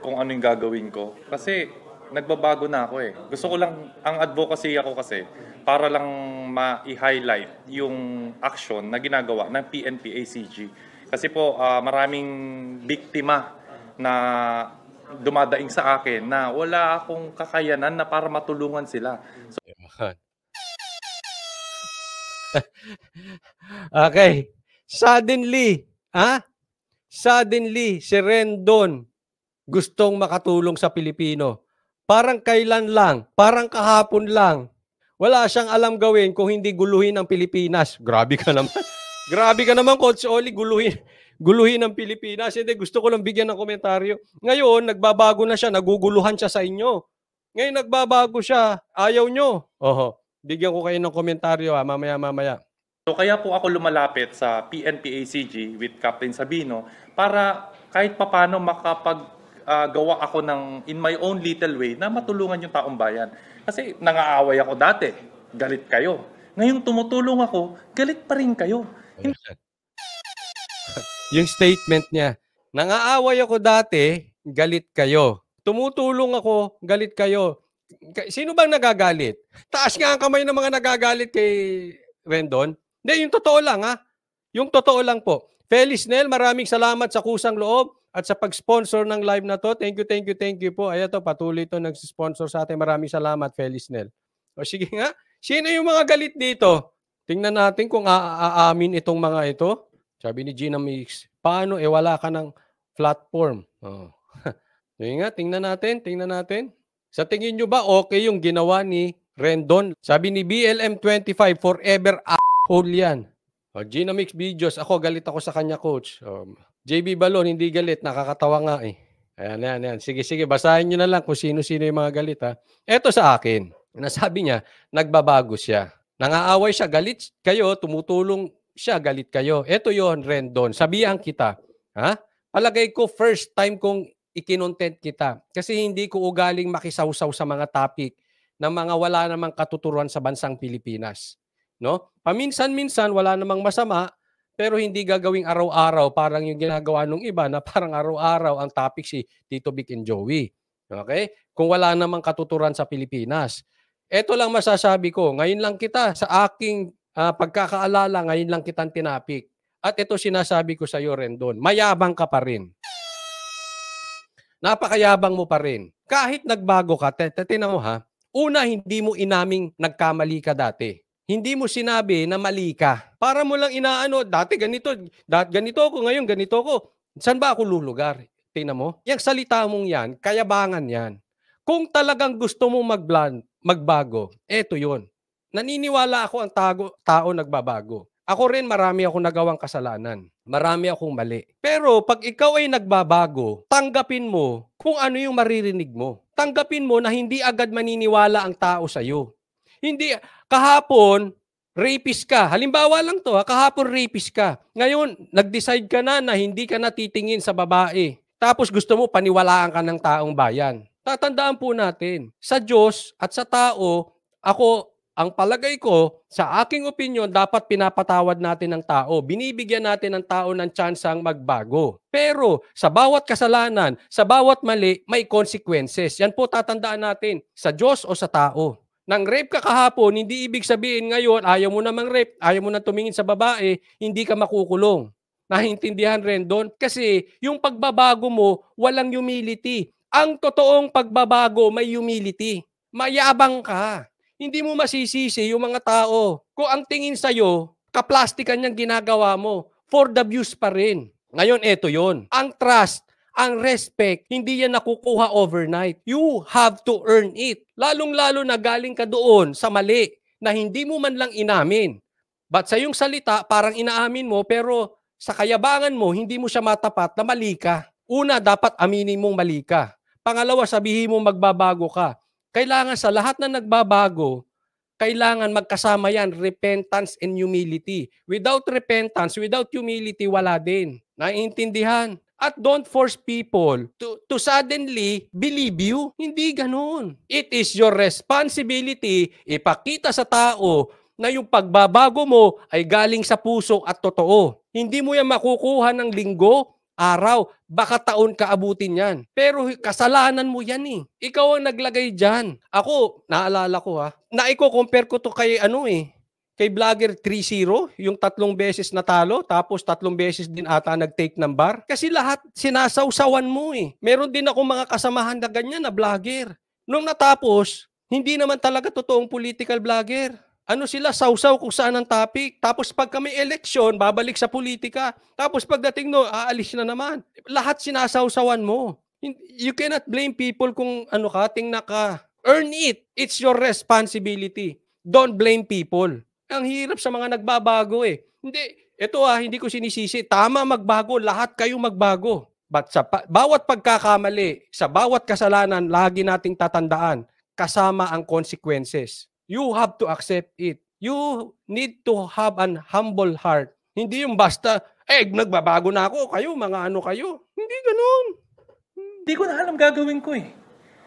kung ano yung gagawin ko. Kasi nagbabago na ako eh. Gusto ko lang, ang advocacy ako kasi, para lang ma-highlight yung action na ginagawa ng PNP-ACG. Kasi po, maraming biktima na dumadaing sa akin na wala akong kakayanan na para matulungan sila. So, okay. Suddenly, Suddenly, si Rendon gustong makatulong sa Pilipino. Parang kailan lang, parang kahapon lang. Wala siyang alam gawin kung hindi guluhin ang Pilipinas. Grabe ka naman. Grabe ka naman, Coach Oli, guluhin ang Pilipinas. Hindi, gusto ko lang bigyan ng komentaryo. Ngayon, nagbabago na siya, naguguluhan siya sa inyo. Ngayon, nagbabago siya, ayaw nyo. Oho, bigyan ko kayo ng komentaryo mamaya. So kaya po ako lumalapit sa PNP-ACG with Captain Sabino para kahit papano makapaggawa ako ng in my own little way na matulungan yung taong bayan. Kasi nangaaway ako dati, galit kayo. Ngayon tumutulong ako, galit pa rin kayo. Yung statement niya, nangaaway ako dati, galit kayo. Tumutulong ako, galit kayo. Sino bang nagagalit? Taas nga ang kamay ng mga nagagalit kay Rendon. Hindi, yung totoo lang Yung totoo lang po. Feliz Nel, maraming salamat sa kusang loob at sa pag-sponsor ng live na to. Thank you po. Ayan to, patuloy to nag-sponsor sa atin. Maraming salamat, Feliz Nel. O sige nga, sino yung mga galit dito? Tingnan natin kung aamin itong mga ito. Sabi ni Gina Mix, paano wala ka ng platform? Oh. Sige nga, tingnan natin. Sa tingin nyo ba okay yung ginawa ni Rendon? Sabi ni BLM25, forever hole yan. O, Gina Mix Videos, galit ako sa kanya, Coach. JB Balon, hindi galit, nakakatawa nga eh. Ayan. Sige, basahin nyo na lang kung sino-sino yung mga galit Eto sa akin, nasabi niya, nagbabago siya. Nangaaway siya, galit kayo, tumutulong siya, galit kayo. Eto yon Rendon, sabihan kita. Palagay ko, first time kong ikinontent kita. Kasi hindi ko ugaling makisawsaw sa mga topic na mga wala namang katuturuan sa bansang Pilipinas. No? Paminsan-minsan, wala namang masama, pero hindi gagawing araw-araw parang yung ginagawa nung iba na parang araw-araw ang topic si Tito Vic and Joey. Okay? Kung wala namang katuturan sa Pilipinas. Ito lang masasabi ko, ngayon lang kita sa aking pagkakaalala, ngayon lang kitang tinapik. At ito sinasabi ko sa iyo, Rendon, mayabang ka pa rin. Napakayabang mo pa rin. Kahit nagbago ka, tinan mo una hindi mo inaming nagkamali ka dati. Hindi mo sinabi na mali ka. Para mo lang inaano, dati ganito ako, ngayon ganito ako. Saan ba ako lulugar? Tingnan mo. Yung salita mong yan, kayabangan yan. Kung talagang gusto mong magbago, eto yun. Naniniwala ako ang tao nagbabago. Ako rin marami akong nagawang kasalanan. Marami akong mali. Pero pag ikaw ay nagbabago, tanggapin mo kung ano yung maririnig mo. Tanggapin mo na hindi agad maniniwala ang tao sa'yo. Hindi, kahapon, rapist ka. Halimbawa lang to, kahapon rapist ka. Ngayon, nag-decide ka na hindi ka natitingin sa babae. Tapos gusto mo paniwalaan ka ng taong bayan. Tatandaan po natin, sa Diyos at sa tao, ang palagay ko, sa aking opinion, dapat pinapatawad natin ng tao. Binibigyan natin ng tao ng tsansang magbago. Pero sa bawat kasalanan, sa bawat mali, may consequences. Yan po tatandaan natin, sa Diyos o sa tao. Nang rape ka kahapon, hindi ibig sabihin ngayon, ayaw mo namang rape, ayaw mo na tumingin sa babae, hindi ka makukulong. Naintindihan rin doon? Kasi yung pagbabago mo, walang humility. Ang totoong pagbabago, may humility. Mayabang ka. Hindi mo masisisi yung mga tao. Kung ang tingin sa'yo, kaplastikan niyang ginagawa mo, for the views pa rin. Ngayon, eto yon. Ang trust, ang respect, hindi yan nakukuha overnight. You have to earn it. Lalong-lalo na galing ka doon sa mali na hindi mo man lang inamin. But sa iyong salita, parang inaamin mo, pero sa kayabangan mo, hindi mo siya matapat na mali ka. Una, dapat aminin mong mali ka. Pangalawa, sabihin mo magbabago ka. Kailangan sa lahat na nagbabago, kailangan magkasama yan, repentance and humility. Without repentance, without humility, wala din. Naiintindihan? At don't force people to suddenly believe you. Hindi ganun. It is your responsibility ipakita sa tao na yung pagbabago mo ay galing sa puso at totoo. Hindi mo yan makukuha ng linggo, araw, baka taon ka abutin yan. Pero kasalanan mo yan eh. Ikaw ang naglagay dyan. Ako, naalala ko naiko-compare ko to kay kay Vlogger 3-0, yung 3 beses natalo, tapos 3 beses din ata nag-take ng bar. Kasi lahat sinasawsawan mo eh. Meron din ako mga kasamahan na ganyan na vlogger. Nung natapos, hindi naman talaga totoong political vlogger. Ano sila, sausaw kung saan ang topic. Tapos pag kami eleksyon, babalik sa politika. Tapos pagdating no, aalis na naman. Lahat sinasawsawan mo. You cannot blame people kung tingna ka. Earn it. It's your responsibility. Don't blame people. Ang hirap sa mga nagbabago eh. Hindi ko sinisisi. Tama magbago, lahat kayo magbago. But sa bawat pagkakamali, sa bawat kasalanan, lagi nating tatandaan, kasama ang consequences. You have to accept it. You need to have an humble heart. Hindi yung basta, nagbabago na ako, kayo, mga kayo. Hindi ganun. Hindi ko na alam gagawin ko eh.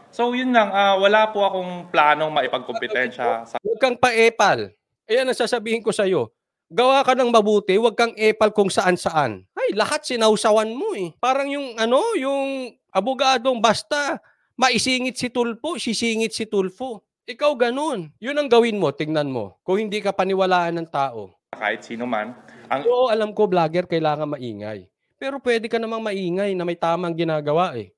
So yun lang, wala po akong planong maipagkompetensya. Huwag kang pa-epal. Ayan ang sasabihin ko sa'yo. Gawa ka ng mabuti, huwag kang epal kung saan-saan. Ay, lahat sinawsawan mo eh. Parang yung abogadong basta maisingit si Tulfo, sisingit si Tulfo. Ikaw ganun. Yun ang gawin mo, tingnan mo. Kung hindi ka paniwalaan ng tao. Kahit sino man. Oo, alam ko, vlogger, kailangan maingay. Pero pwede ka namang maingay na may tamang ginagawa eh.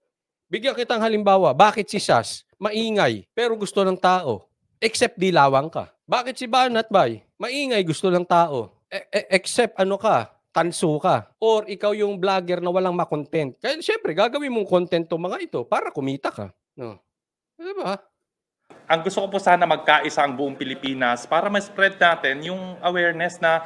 Bigyan kitang halimbawa, bakit si Sas maingay pero gusto ng tao? Except dilawang ka. Bakit si Banat Bay? Maingay, gusto ng tao. Except tanso ka. Or ikaw yung vlogger na walang makontent. Kaya siyempre, gagawin mong content to mga ito para kumita ka. No? Diba? Ang gusto ko po sana magkaisa ang buong Pilipinas para ma-spread natin yung awareness na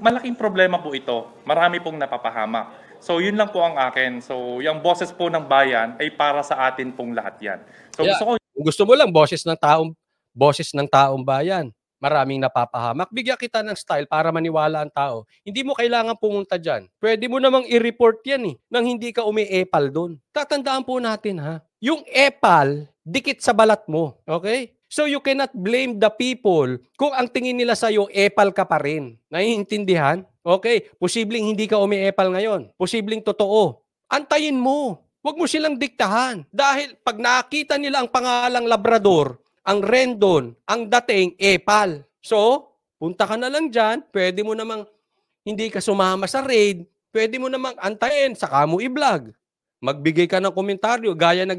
malaking problema po ito. Marami pong napapahamak. So yun lang po ang akin. So yung boses po ng bayan ay para sa atin pong lahat yan. So gusto mo lang boses ng taong bayan. Maraming napapahamak. Bigyan kita ng style para maniwala ang tao. Hindi mo kailangan pumunta dyan. Pwede mo namang i-report yan nang hindi ka umi-epal doon. Tatandaan po natin yung epal, dikit sa balat mo. Okay? So you cannot blame the people kung ang tingin nila sa'yo, epal ka pa rin. Naiintindihan? Okay, posibleng hindi ka umi-epal ngayon. Posibleng totoo. Antayin mo. Huwag mo silang diktahan. Dahil pag nakita nila ang pangalang Labrador, ang Rendon, ang dating epal. So, punta ka na lang dyan. Pwede mo namang hindi ka sumama sa raid. Pwede mo namang antayin, saka mo i-vlog. Magbigay ka ng komentaryo gaya ng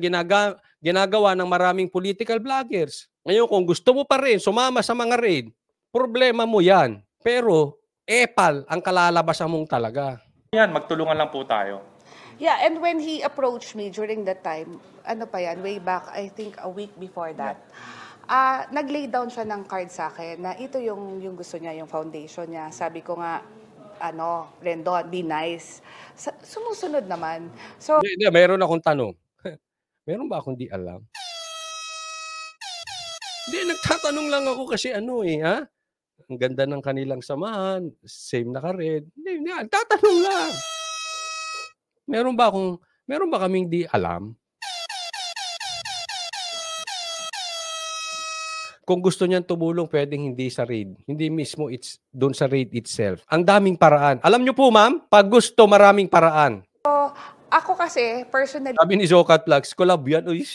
ginagawa ng maraming political vloggers. Ngayon, kung gusto mo pa rin sumama sa mga raid, problema mo yan. Pero, epal ang kalalabasan mong talaga. Yan, magtulungan lang po tayo. Yeah, and when he approached me during that time, way back, I think a week before that, nag-lay down siya ng card sa akin na ito yung gusto niya, yung foundation niya. Sabi ko nga, Rendon, be nice. Sumusunod naman. So, meron akong tanong. Meron ba akong di alam? Hindi, nagtatanong lang ako kasi Ang ganda ng kanilang samahan, same na ka-red. Hindi, tatanong lang. Meron ba kaming di alam? Kung gusto niyang tumulong, pwedeng hindi sa raid. Hindi mismo doon sa raid itself. Ang daming paraan. Alam niyo po, ma'am, pag gusto, maraming paraan. ako kasi, personally, Sabi ni Zocat Vlogs, collab yan. Uy,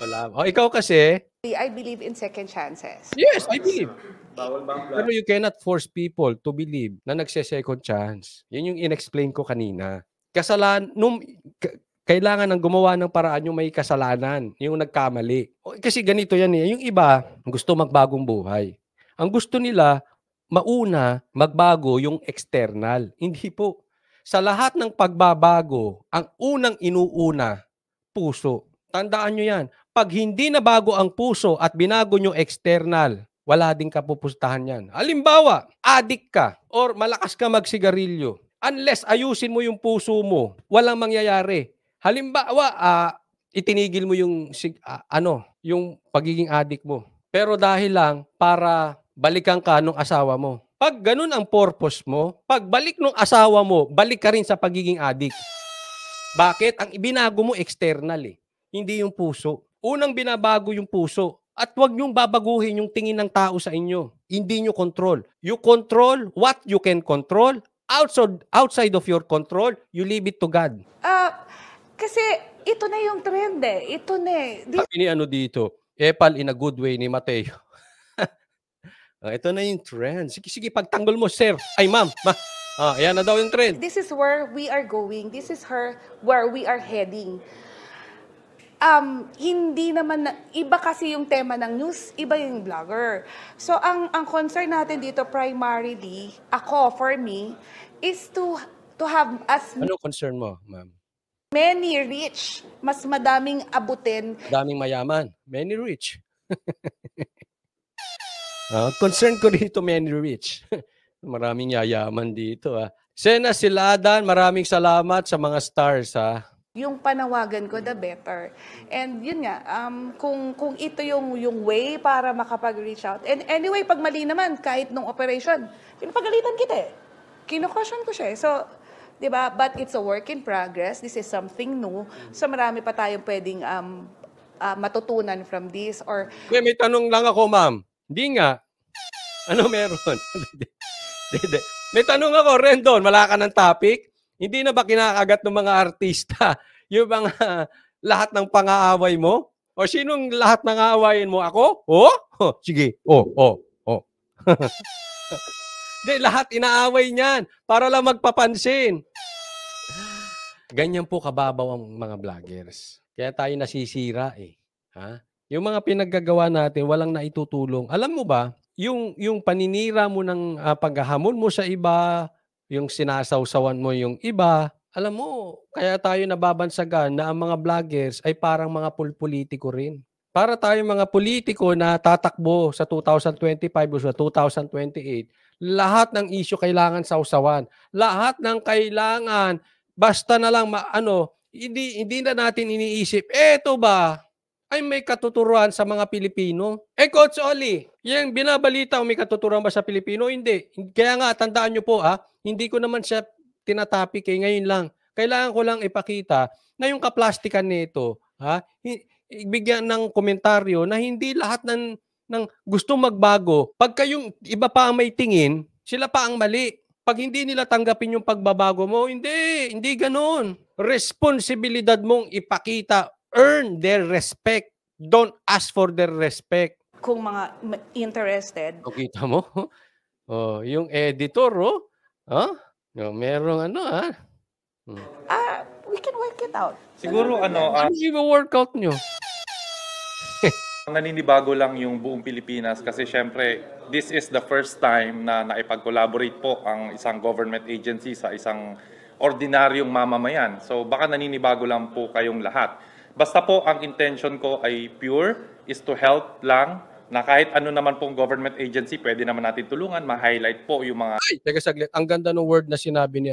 Wala. Ikaw kasi, I believe in second chances. yes, I believe. Pero you cannot force people to believe na nagse-second chance. Yun yung in-explain ko kanina. Kailangan ng gumawa ng paraan yung may kasalanan, yung nagkamali. Kasi ganito yan eh. Yung iba, gusto magbagong buhay. Ang gusto nila, mauna, magbago yung external. Hindi po. Sa lahat ng pagbabago, ang unang inuuna, puso. Tandaan nyo yan. Pag hindi na bago ang puso at binago nyo external, wala din kapupustahan yan. Halimbawa, addict ka or malakas ka magsigarilyo. Unless ayusin mo yung puso mo, walang mangyayari. Halimbawa, itinigil mo yung pagiging addict mo. Pero dahil lang para balikan ka nung asawa mo. Pag ganun ang purpose mo, pag balik nung asawa mo, balik ka rin sa pagiging addict. Bakit? Ang ibinago mo external eh. Hindi yung puso. Unang binabago yung puso. At huwag niyong babaguhin yung tingin ng tao sa inyo. Hindi niyo control. You control what you can control. Outside of your control, you leave it to God. Kasi ito na yung trend eh. Ito na eh. Sabi ni ano dito, epal in a good way ni Mateo. Ito na yung trend. Sige, sige, pagtanggol mo, sir. Ay, ma'am. Ayan na daw yung trend. This is where we are going. This is where we are heading. Hindi naman, iba kasi yung tema ng news, iba yung vlogger. So, ang concern natin dito primarily, for me, is to have as Ano concern mo, ma'am? many rich, mas madaming abutin. Daming mayaman. Many rich. Concern ko dito, many rich. Maraming yayaman dito. Sena Siladan, maraming salamat sa mga stars. Yung panawagan ko, the better. And yun nga, kung ito yung way para makapag-reach out. And anyway, pag mali naman, kahit nung operation, pinapagalitan kita eh. Kino-caution ko siya eh. So, di ba? But it's a work in progress. This is something new. So, marami pa tayong pwedeng matutunan from this. Or May tanong lang ako, ma'am. Hindi nga. Ano meron? May tanong ako, Rendon, wala ka ng topic? Hindi na ba kinakagat ng mga artista yung mga lahat ng pang-aaway mo? O sinong lahat ng aawayin mo? Ako? Sige. Hindi, lahat inaaway niyan para lang magpapansin. Ganyan po kababaw ang mga vloggers. Kaya tayo nasisira eh. Yung mga pinaggagawa natin, walang naitutulong. Alam mo ba, yung paninira mo ng paghahamon mo sa iba, yung sinasawsawan mo yung iba, alam mo, kaya tayo nababansagan na ang mga vloggers ay parang mga politiko rin. Para tayo mga politiko na tatakbo sa 2025 o sa 2028, lahat ng issue kailangan sausawan. Lahat ng kailangan, basta na lang hindi na natin iniisip, eto ba, ay may katuturuan sa mga Pilipino? Coach Oli, yung binabalita may katuturuan ba sa Pilipino? Hindi. Kaya nga, tandaan nyo po hindi ko naman siya tinatapik ngayon lang. Kailangan ko lang ipakita na yung kaplastikan nito, bigyan ng komentaryo na hindi lahat ng gusto magbago. Pagka yung iba pa ang may tingin, sila pa ang mali. Pag hindi nila tanggapin yung pagbabago mo, hindi ganun. Responsibilidad mong ipakita, earn their respect. Don't ask for their respect. kung mga interested. Kita mo? Yung editor, merong We can work it out. Siguro ano yung workout nyo? naninibago lang yung buong Pilipinas kasi syempre this is the first time na naipag-collaborate po ang isang government agency sa isang ordinaryong mamamayan. So baka naninibago lang po kayong lahat. Basta po ang intention ko ay pure, is to help lang na kahit ano naman pong government agency, pwede naman natin tulungan, ma-highlight po yung mga... Ay, teka saglit. Ang ganda ng word na sinabi ni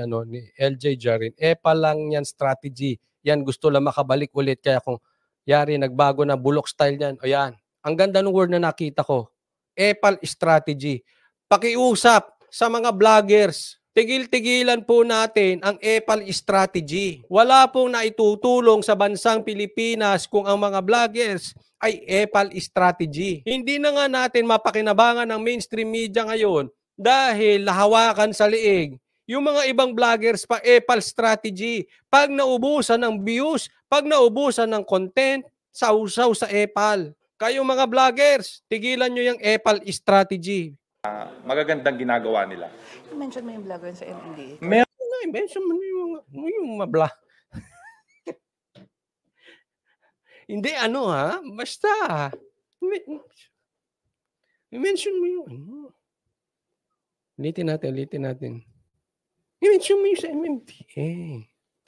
LJ Jarin. Pa lang yan strategy. Yan gusto lang makabalik ulit. Kaya kung yari, nagbago na bulok style yan. O yan. Ang ganda ng word na nakita ko. Epal strategy. Pakiusap sa mga vloggers. Tigil-tigilan po natin ang epal strategy. Wala pong naitutulong sa bansang Pilipinas kung ang mga vloggers ay epal strategy. Hindi na nga natin mapakinabangan ng mainstream media ngayon dahil lahawakan sa liig. Yung mga ibang vloggers pa epal strategy. Pag naubusan ng views, pag naubusan ng content, sausaw sa epal. Kayong mga vloggers, tigilan nyo yung epal strategy. magagandang ginagawa nila. Mention mo yung vlogger sa MNDA. Mention mo yung mabla. Hindi, basta. I-mention mo yung Ulitin natin. I-mention mo yung sa MMDA.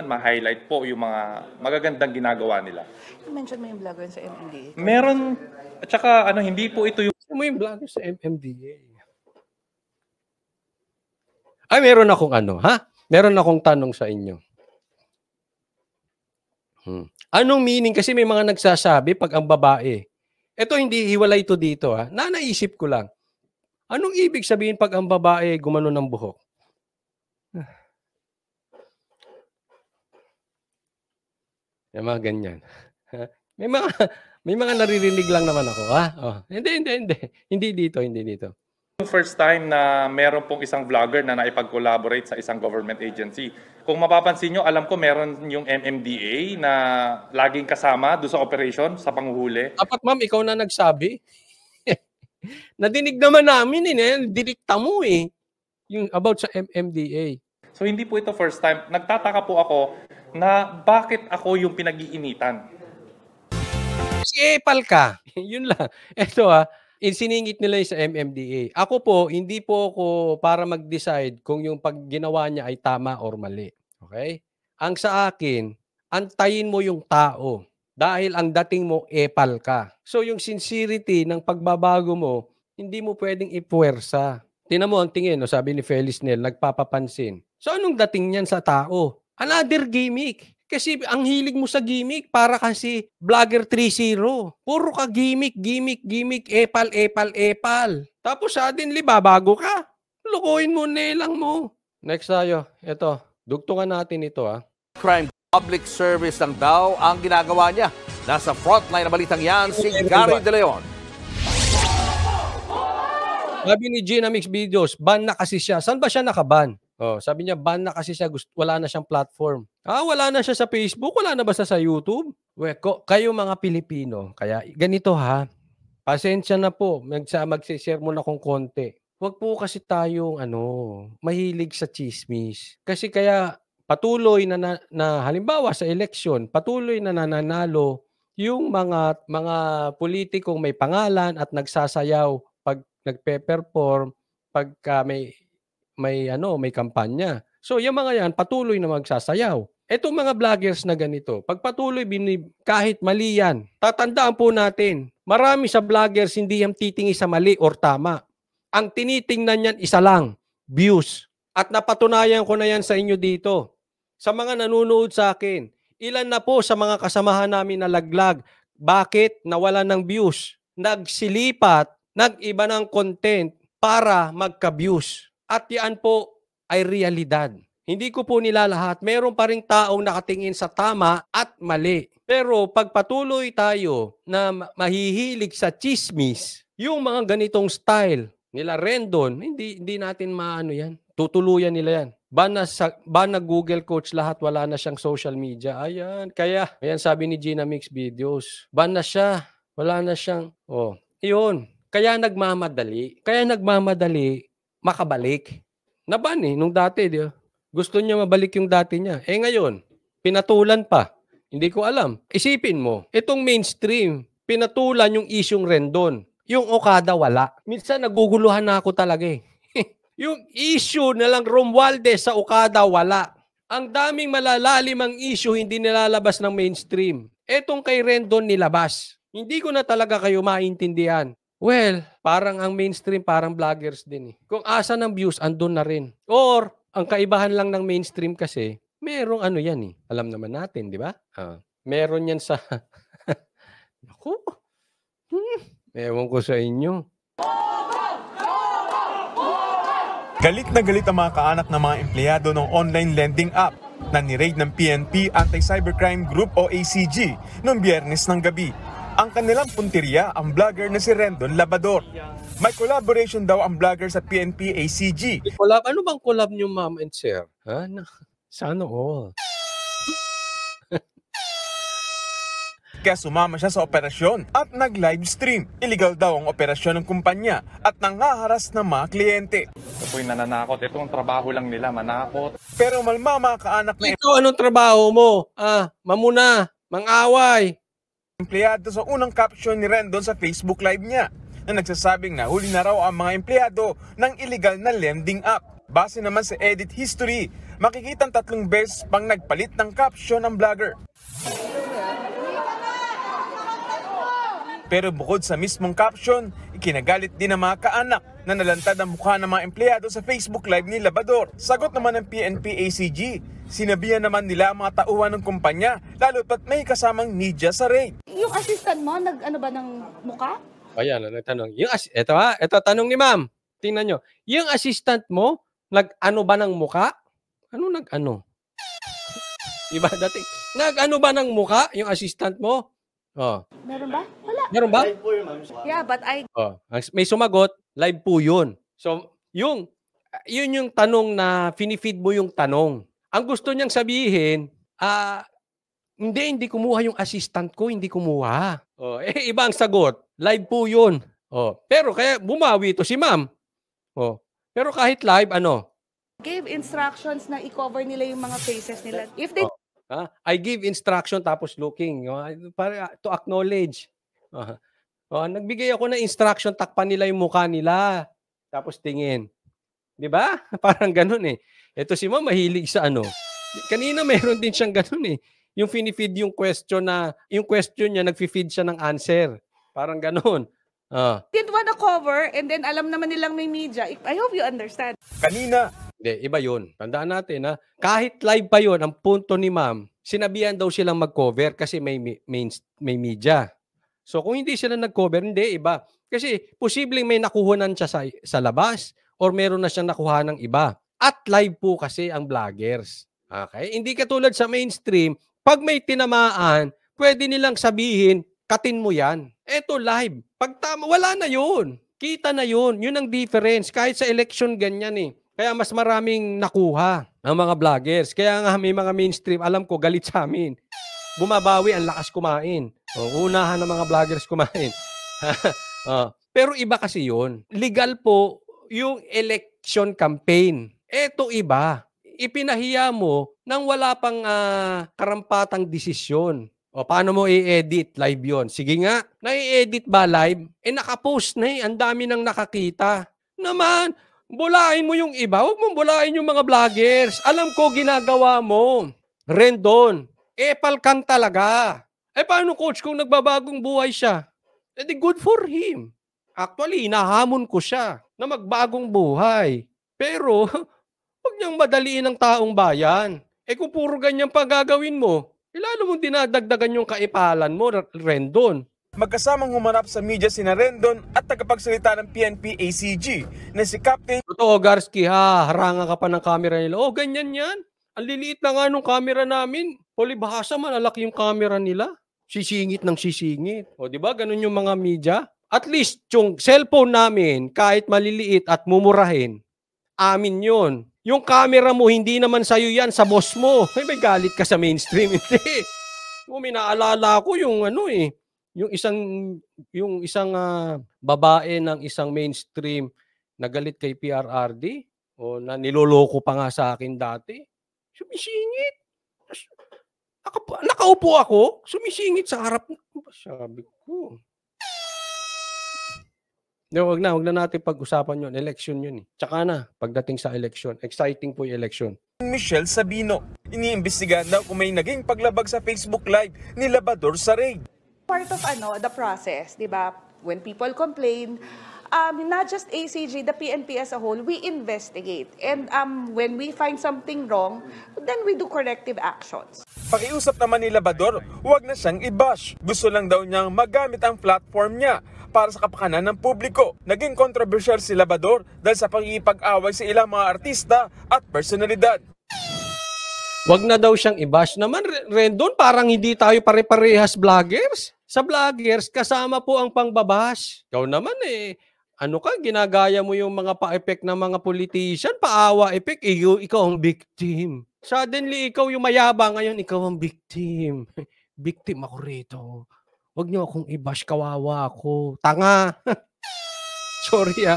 Ma-highlight po yung mga magagandang ginagawa nila. Mention mo yung vlogger sa MNDA. Meron, at saka hindi po ito yung... Mo yung vlogger sa MMDA. Ay, meron akong Meron akong tanong sa inyo. Anong meaning? Kasi may mga nagsasabi pag ang babae. Ito hindi hiwalay ito dito. Naisip ko lang. Anong ibig sabihin pag ang babae gumano ng buhok? Yung mga ganyan. May mga naririnig lang naman ako, ha? Oh. Hindi. Hindi dito. Yung first time na meron pong isang vlogger na naipag-collaborate sa isang government agency. Kung mapapansin nyo, alam ko meron yung MMDA na laging kasama doon sa operation, sa panguhuli. Dapat ma'am, ikaw na nagsabi. Nadinig naman namin dinikta mo eh. Yung about sa MMDA. So hindi po ito first time. Nagtataka po ako na bakit ako yung pinag-iinitan. Si Epal ka. Yun lang. Ito siningit nila yung sa MMDA. Ako po, hindi po ako para mag-decide kung yung pag ginawa niya ay tama or mali. Okay? Ang sa akin, antayin mo yung tao. Dahil ang dating mo, epal ka. So yung sincerity ng pagbabago mo, hindi mo pwedeng ipuwersa. Tingnan mo ang tingin, sabi ni Feliz Nel, nagpapapansin. So anong dating niyan sa tao? Another gimmick. Kasi ang hilig mo sa gimmick, para kasi Vlogger 3.0. Puro ka gimmick, epal. Tapos suddenly, babago ka. Lukuhin mo, nelang mo. Next tayo. Ito, dugtungan natin ito Crime public service lang daw ang ginagawa niya. Nasa frontline na balitang yan si Gary De Leon. Sabi ni Gina Mix Videos, ban na kasi siya. Saan ba siya nakaban? Sabi niya, ban na kasi siya, wala na siyang platform. Wala na siya sa Facebook, wala na ba sa YouTube? Kayo mga Pilipino, kaya ganito pasensya na po, magsishare mo na kung konti. Huwag po kasi tayong mahilig sa chismis. Kasi kaya patuloy na halimbawa sa eleksyon, patuloy na nananalo yung mga politikong may pangalan at nagsasayaw pag nagpe-perform, pagka may kampanya. So, yung mga yan, patuloy na magsasayaw. Etong mga vloggers na ganito, pag patuloy, kahit mali yan, tatandaan po natin, marami sa vloggers hindi yan titingi sa mali or tama. Ang tinitingnan yan, isa lang, views. At napatunayan ko na yan sa inyo dito. Sa mga nanonood sa akin, ilan na po sa mga kasamahan namin na laglag, bakit nawalan ng views? Nagsilipat, nag-iba ng content para magka-views. At yan po ay realidad. Hindi ko po nilalahat. Meron pa ring taong nakatingin sa tama at mali. Pero pag patuloy tayo na mahihilig sa chismis, yung mga ganitong style nila Rendon, hindi natin maano yan. Tutuluyan nila yan. Ban na Google Coach lahat, wala na siyang social media. Ayan, sabi ni Gina Mix Videos. Ban na siya. Wala na siyang, yun. Kaya nagmamadali makabalik. Naban nung dati, di ba? Gusto niya mabalik yung dati niya. Ngayon, pinatulan pa. Hindi ko alam. Isipin mo, itong mainstream, pinatulan yung isyong Rendon. Yung Okada, wala. Minsan, naguguluhan na ako talaga Yung issue na lang Romualdez sa Okada, wala. Ang daming malalalim ang issue, hindi nilalabas ng mainstream. Etong kay Rendon, nilabas. Hindi ko na talaga kayo maintindihan. Well, parang ang mainstream, parang vloggers din Kung asa ng views, andun na rin. Or, ang kaibahan lang ng mainstream kasi, merong yan Alam naman natin, di ba? Meron yan sa... Naku, ewan ko sa inyo. Galit na galit ang mga kaanak ng mga empleyado ng online lending app na ni-raid ng PNP Anti-Cybercrime Group o ACG noong Biyernes ng gabi. Ang kanilang punteriya ang vlogger na si Rendon Labador. May collaboration daw ang vlogger sa PNP ACG. Collab? Ano bang collab niyo, ma'am and sir? Sana all. Kaya sumama siya sa operasyon at nag-livestream. Illegal daw ang operasyon ng kumpanya at nanghaharas ng mga kliyente. Ito po'y nananakot. Itong trabaho lang nila, manakot. Pero malma mga kaanak na Ikaw, anong trabaho mo? Mamuna, mang-away. Empleyado sa unang caption ni Rendon sa Facebook Live niya na nagsasabing nahuli na raw ang mga empleyado ng illegal na lending app. Base naman sa edit history, makikitang 3 beses pang nagpalit ng caption ng vlogger. Pero bukod sa mismong caption, ikinagalit din ng mga kaanak na nalantad ang mukha ng mga empleyado sa Facebook Live ni Labador. Sagot naman ng PNP ACG, sinabihan naman nila ang mga tauhan ng kumpanya, lalo pat may kasamang media sa raid. Yung assistant mo, nag-ano ba ng muka? Ayan, nagtanong. Ito tanong ni ma'am. Tingnan nyo. Yung assistant mo, nag-ano ba ng muka? Ano nag-ano? Iba dating. Nag-ano ba ng muka yung assistant mo? Oh. Meron ba? Wala. Meron ba? Yeah, but I Oh, may sumagot, live po 'yun. So, yun yung tanong na fini-feed mo yung tanong. Ang gusto niyang sabihin, hindi kumuha yung assistant ko, hindi kumuha. Oh, iba ang sagot. Live po 'yun. Oh, pero kaya bumawi to si ma'am. Oh. Pero kahit live, ano? gave instructions na i-cover nila yung mga faces nila. If they I give instruction tapos looking. Para to acknowledge. Nagbigay ako ng instruction, takpan nila yung mukha nila. Tapos tingin. 'Di ba? Parang ganoon eh. Ito si ma'am mahilig sa ano. Kanina meron din siyang ganoon eh. Yung fini-feed yung question niya, nagfi-feed siya ng answer. Parang ganoon. didn't wanna cover and then alam naman nilang may media. I hope you understand. Kanina, Hindi, iba yun. Tandaan natin na kahit live pa yun, ang punto ni ma'am, sinabihan daw silang mag-cover kasi may media. So kung hindi sila nag-cover, hindi, iba. Kasi posibleng may nakuhanan siya sa labas or meron na siyang nakuha ng iba. At live po kasi ang vloggers. Okay? Hindi katulad sa mainstream, pag may tinamaan, pwede nilang sabihin, katin mo yan. Eto live. Pag wala na yun. Kita na yun. Yun ang difference. Kahit sa election, ganyan eh. Kaya mas maraming nakuha ang mga vloggers. Kaya nga may mga mainstream, alam ko, galit sa amin. Bumabawi, ang lakas kumain. Unahan ng mga vloggers kumain. Pero iba kasi yun. Legal po yung election campaign. Eto iba. Ipinahiya mo nang wala pang karampatang desisyon. Paano mo i-edit? Live yon. Sige nga, nai-edit ba live? Nakapost na eh. Ang dami nang nakakita. Naman, bulain mo yung iba. Huwag mong bulain yung mga vloggers. Alam ko ginagawa mo. Rendon. Epal kang talaga. Paano coach kung nagbabagong buhay siya? Di good for him. Actually, inahamon ko siya na magbagong buhay. Pero, huwag niyang madaliin ang taong bayan. Kung puro ganyan pa gagawin mo, lalo mong dinadagdagan yung kaipalan mo, Rendon. magkasamang humanap sa media sina Rendon at tagapagsalita ng PNP-ACG na si Captain Totoo, Garski, harangan ka pa ng camera nila. Ganyan yan. Ang liliit na nga nung camera namin. Polibhasa, malalaki yung camera nila. Sisingit ng sisingit. Di ba? Ganun yung mga media. At least, yung cellphone namin, kahit maliliit at mumurahin, amin yun. Yung camera mo, hindi naman sa'yo yan, sa boss mo. May galit ka sa mainstream. Hindi. May naalala ko yung yung isang babae ng isang mainstream na galit kay PRRD na niloloko pa nga sa akin dati. Sumisingit. Nakaupo ako, sumisingit sa harap. Sabi ko. Huwag na natin pag-usapan yun. Election yun eh. Tsaka na, pagdating sa election. Exciting po yung election. Michelle Sabino. Iniimbestigahan daw kung may naging paglabag sa Facebook Live ni Labador sa raid. Part of the process, di ba? When people complain, not just ACG, the PNP as a whole, we investigate. And when we find something wrong, then we do corrective actions. Pakiusap naman ni Labador, huwag na siyang i-bash. Gusto lang daw niyang magamit ang platform niya para sa kapakanan ng publiko. Naging controversial si Labador dahil sa pangipag-away sa ilang mga artista at personalidad. Wag na daw siyang i-bash naman. Rendon, parang hindi tayo pare-parehas vloggers. Sa vloggers, kasama po ang pangbabash. Ikaw naman ginagaya mo yung mga pa-effect ng mga politician, paawa effect, ikaw ang victim. Suddenly, ikaw yung mayabang, ngayon ikaw ang victim. Victim ako rito. Huwag niyo akong i-bash, kawawa ako. Tanga. Sorry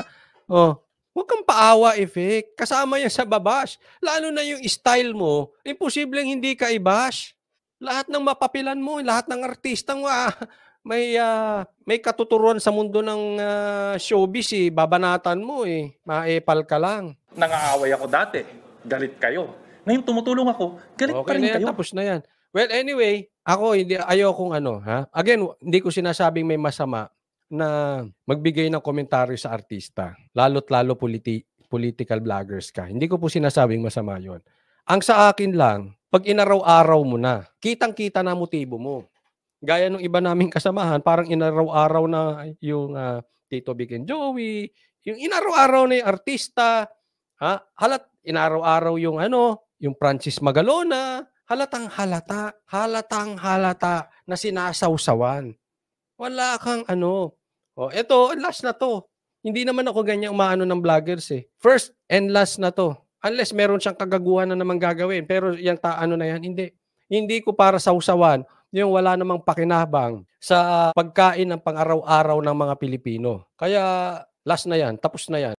huwag kang paawa effect. Kasama yan sa babash. Lalo na yung style mo, imposibleng hindi ka i-bash. Lahat ng mapapilan mo, lahat ng artistang may katuturuan sa mundo ng showbiz babanatan mo maepal ka lang. Nangaaway ako dati. Galit kayo. Ngayon tumutulong ako. Galit pa rin kayo. Tapos na yan. Well, anyway, ako ayokong Again, hindi ko sinasabing may masama na magbigay ng komentaryo sa artista. Lalo't-lalo political vloggers ka. Hindi ko po sinasabing masama yon. Ang sa akin lang, pag inaraw-araw mo na, kitang-kita na motibo mo. Gaya nung iba naming kasamahan, parang inaraw-araw na yung Tito Vic and Joey, yung inaraw-araw na yung artista, halat inaraw-araw yung yung Francis Magalona, halatang halata na sinasawsawan. Wala kang ano. O, eto, last na to. Hindi naman ako ganyan umaano ng vloggers eh. First and last na to. Unless meron siyang kagaguhan na naman gagawin. Pero yung ano na yan, hindi. Hindi ko para sausawan yung wala namang pakinabang sa pagkain ng pang-araw-araw ng mga Pilipino. Kaya last na yan, tapos na yan.